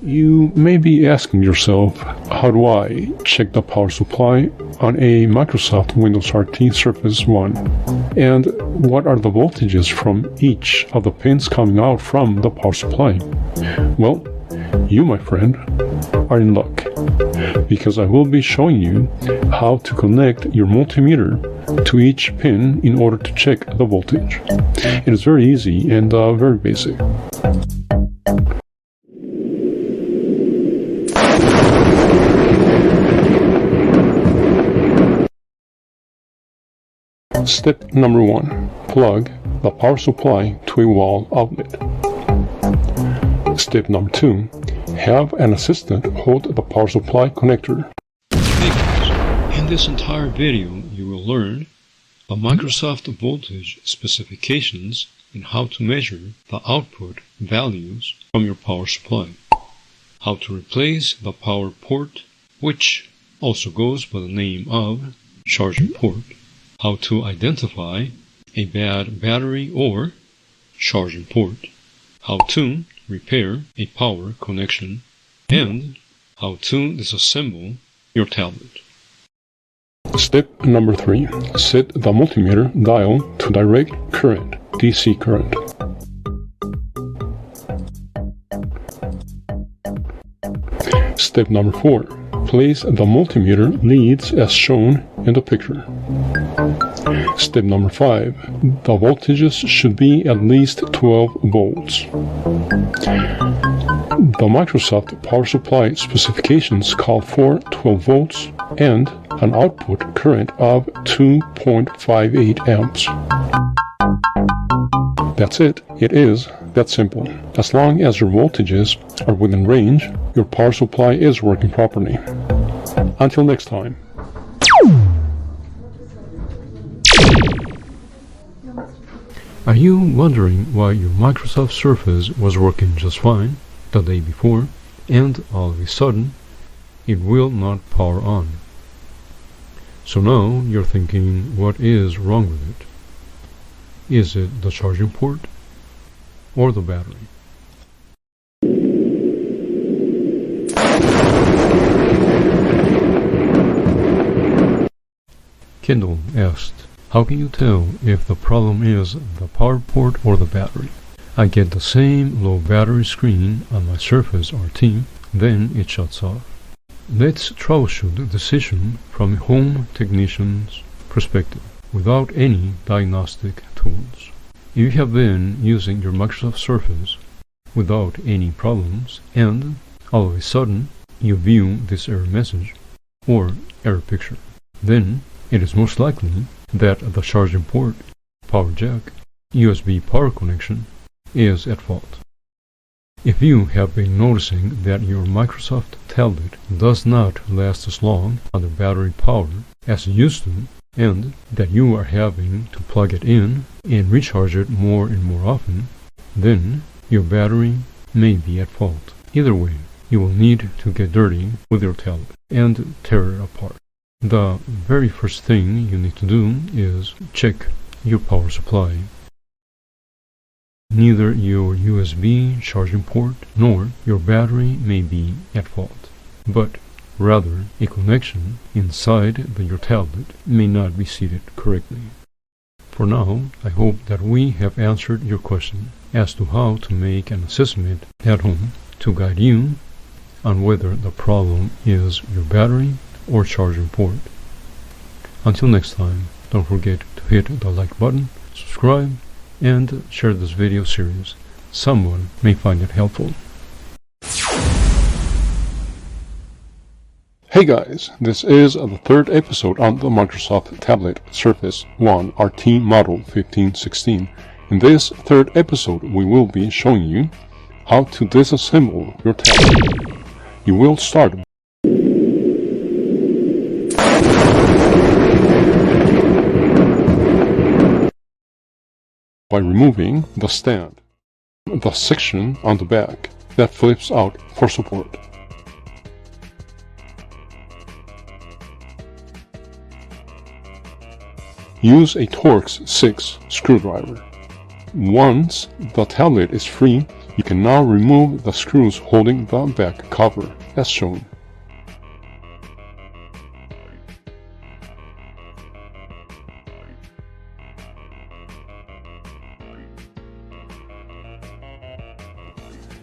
You may be asking yourself, how do I check the power supply on a Microsoft Windows RT Surface 1? And what are the voltages from each of the pins coming out from the power supply? Well, you, my friend, are in luck, because I will be showing you how to connect your multimeter to each pin in order to check the voltage. It is very easy and very basic. Step number 1. Plug the power supply to a wall outlet. Step number 2. Have an assistant hold the power supply connector. Hey guys, in this entire video you will learn the Microsoft voltage specifications and how to measure the output values from your power supply, how to replace the power port, which also goes by the name of charging port, how to identify a bad battery or charging port, how to repair a power connection, and how to disassemble your tablet. Step number 3. Set the multimeter dial to direct current, DC current. Step number 4. Place the multimeter leads as shown in the picture. Step number 5. The voltages should be at least 12 volts. The Microsoft power supply specifications call for 12 volts and an output current of 2.58 amps. That's it. It is that simple. As long as your voltages are within range, your power supply is working properly. Until next time. Are you wondering why your Microsoft Surface was working just fine the day before and all of a sudden it will not power on? So now you're thinking, what is wrong with it? Is it the charging port or the battery? Kendall asked, how can you tell if the problem is the power port or the battery? I get the same low battery screen on my Surface RT, then it shuts off. Let's troubleshoot this issue from a home technician's perspective, without any diagnostic tools. If you have been using your Microsoft Surface without any problems, and all of a sudden you view this error message or error picture, then it is most likely that the charging port, power jack, USB power connection is at fault. If you have been noticing that your Microsoft tablet does not last as long under battery power as it used to, and that you are having to plug it in and recharge it more and more often, then your battery may be at fault. Either way, you will need to get dirty with your tablet and tear it apart. The very first thing you need to do is check your power supply. Neither your USB charging port nor your battery may be at fault, but rather a connection inside your tablet may not be seated correctly. For now, I hope that we have answered your question as to how to make an assessment at home to guide you on whether the problem is your battery or charging port. Until next time, don't forget to hit the like button, subscribe, and share this video series. Someone may find it helpful. Hey guys, this is the third episode on the Microsoft Tablet Surface 1 RT Model 1516. In this third episode, we will be showing you how to disassemble your tablet. You will start by removing the stand, the section on the back that flips out for support. Use a Torx 6 screwdriver. Once the tablet is free, You can now remove the screws holding the back cover, as shown.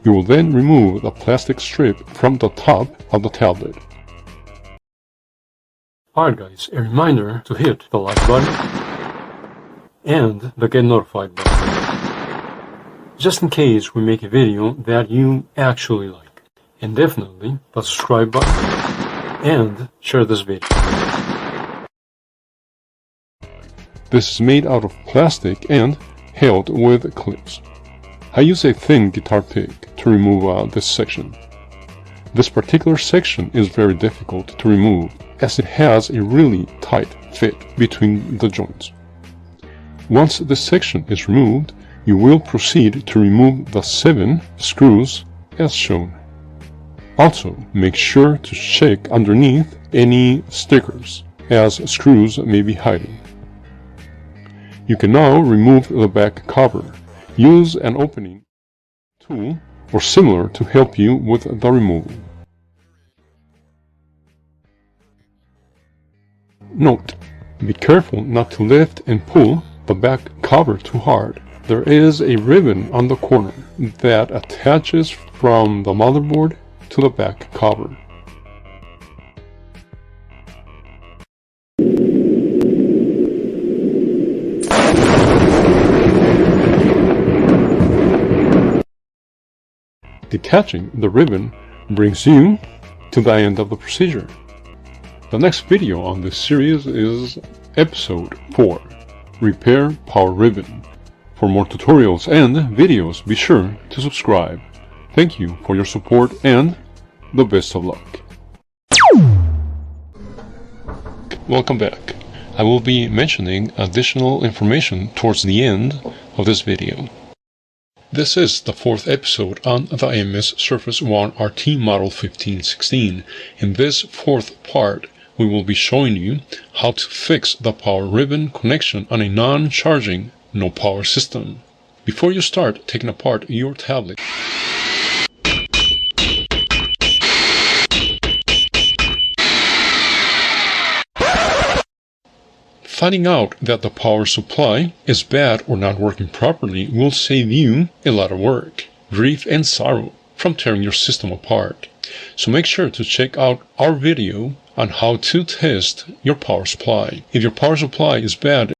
You will then remove the plastic strip from the top of the tablet. Alright guys, a reminder to hit the like button and the get notified button, just in case we make a video that you actually like. And definitely the subscribe button and share this video. This is made out of plastic and held with clips. I use a thin guitar pick to remove this section. This particular section is very difficult to remove as it has a really tight fit between the joints. Once this section is removed, you will proceed to remove the 7 screws as shown. Also, make sure to check underneath any stickers, as screws may be hiding. You can now remove the back cover. Use an opening tool or similar to help you with the removal. Note: be careful not to lift and pull the back cover too hard. There is a ribbon on the corner that attaches from the motherboard to the back cover. Detaching the ribbon brings you to the end of the procedure. The next video on this series is episode 4, Repair Power Ribbon. For more tutorials and videos, be sure to subscribe. Thank you for your support and the best of luck. Welcome back. I will be mentioning additional information towards the end of this video. This is the 4th episode on the MS Surface One RT Model 1516. In this 4th part, we will be showing you how to fix the power ribbon connection on a non-charging, no-power system. Before you start taking apart your tablet, finding out that the power supply is bad or not working properly will save you a lot of work, grief and sorrow from tearing your system apart. So make sure to check out our video on how to test your power supply. If your power supply is bad,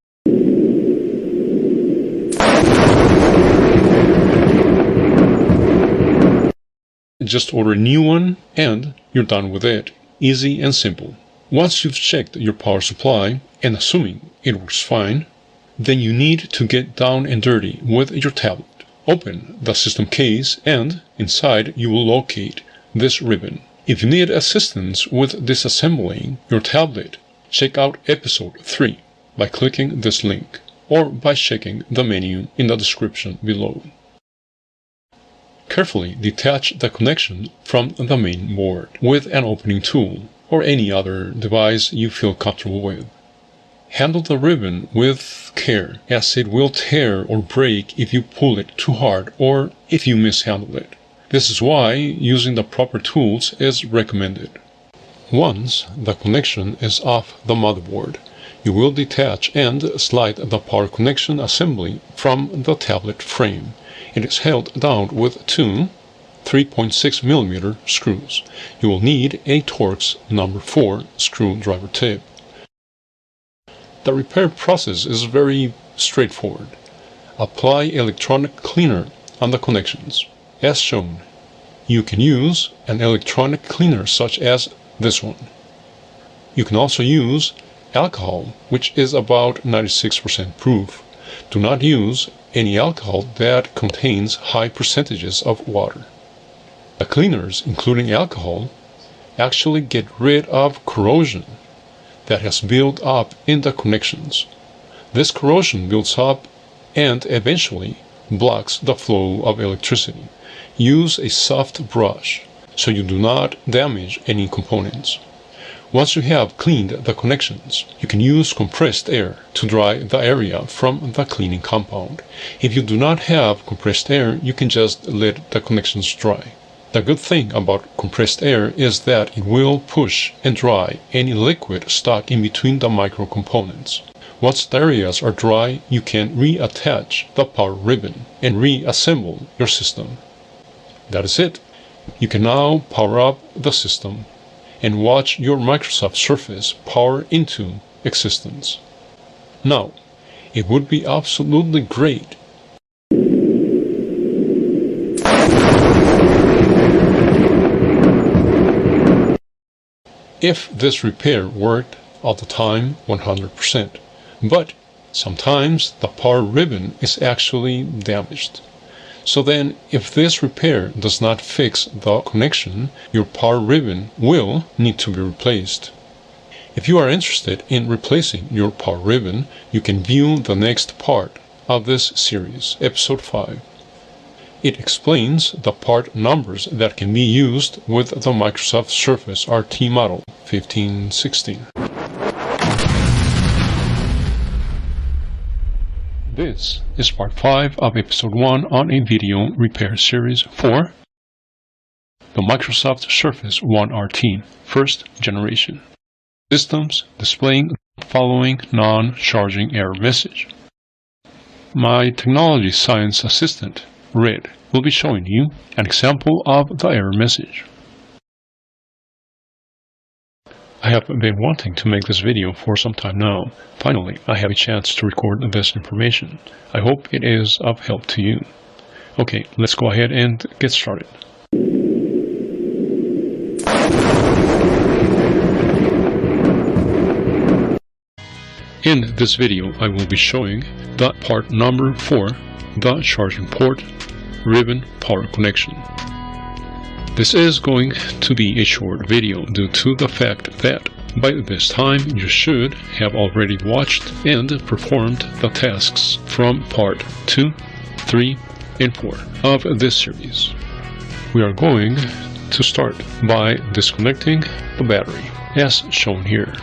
just order a new one and you're done with it. Easy and simple. Once you've checked your power supply, and assuming it works fine, then you need to get down and dirty with your tablet. Open the system case and inside you will locate this ribbon. If you need assistance with disassembling your tablet, check out episode 3 by clicking this link or by checking the menu in the description below. Carefully detach the connection from the main board with an opening tool or any other device you feel comfortable with. Handle the ribbon with care, as it will tear or break if you pull it too hard or if you mishandle it. This is why using the proper tools is recommended. Once the connection is off the motherboard, you will detach and slide the power connection assembly from the tablet frame. It is held down with 2 3.6mm screws. You will need a Torx number 4 screwdriver tip. The repair process is very straightforward. Apply electronic cleaner on the connections, as shown. You can use an electronic cleaner such as this one. You can also use alcohol, which is about 96% proof. Do not use any alcohol that contains high percentages of water. The cleaners, including alcohol, actually get rid of corrosion that has built up in the connections. This corrosion builds up and eventually blocks the flow of electricity. Use a soft brush so you do not damage any components. Once you have cleaned the connections, you can use compressed air to dry the area from the cleaning compound. If you do not have compressed air, you can just let the connections dry. The good thing about compressed air is that it will push and dry any liquid stuck in between the micro components. Once the areas are dry, you can reattach the power ribbon and reassemble your system. That is it. You can now power up the system and watch your Microsoft Surface power into existence. Now, it would be absolutely great if this repair worked all the time 100%, but sometimes the power ribbon is actually damaged. So then, if this repair does not fix the connection, your power ribbon will need to be replaced. If you are interested in replacing your power ribbon, you can view the next part of this series, episode 5. It explains the part numbers that can be used with the Microsoft Surface RT model 1516. This is part 5 of episode 1 on a video repair series for the Microsoft Surface 1 RT, first generation. Systems displaying the following non-charging error message. My technology science assistant, Red, will be showing you an example of the error message. I have been wanting to make this video for some time now. Finally, I have a chance to record this information. I hope it is of help to you. Okay, let's go ahead and get started. In this video, I will be showing the part number 4, the charging port ribbon power connection. This is going to be a short video due to the fact that by this time you should have already watched and performed the tasks from part 2, 3, and 4 of this series. We are going to start by disconnecting the battery as shown here.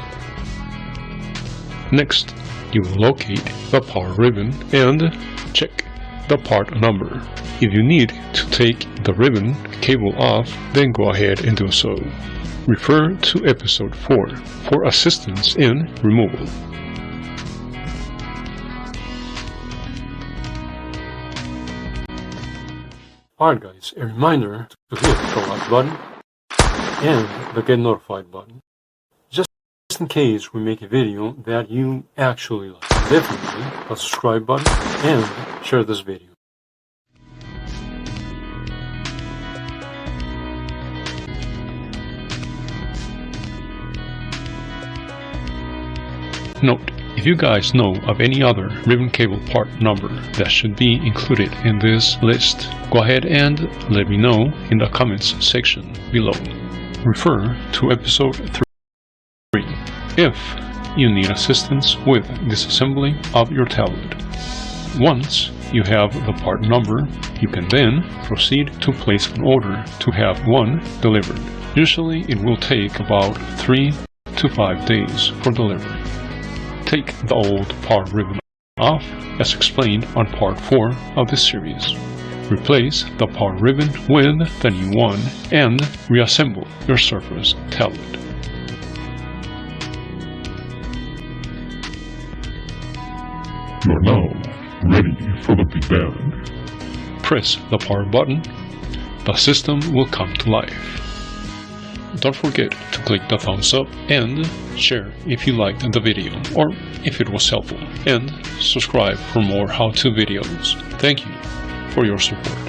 Next, you will locate the power ribbon and check the part number. If you need to take the ribbon cable off, then go ahead and do so. Refer to episode 4 for assistance in removal. Alright guys, a reminder to hit the like button and the get notified button. Just in case we make a video that you actually like. Definitely a subscribe button and share this video. Note, if you guys know of any other ribbon cable part number that should be included in this list, go ahead and let me know in the comments section below. Refer to episode 3 if you need assistance with disassembly of your tablet. Once you have the part number, you can then proceed to place an order to have one delivered. Usually it will take about 3 to 5 days for delivery. Take the old power ribbon off as explained on part 4 of this series. Replace the power ribbon with the new one and reassemble your Surface tablet. You are now ready for the big bang. Press the power button. The system will come to life. Don't forget to click the thumbs up and share if you liked the video or if it was helpful, and subscribe for more how-to videos. Thank you for your support.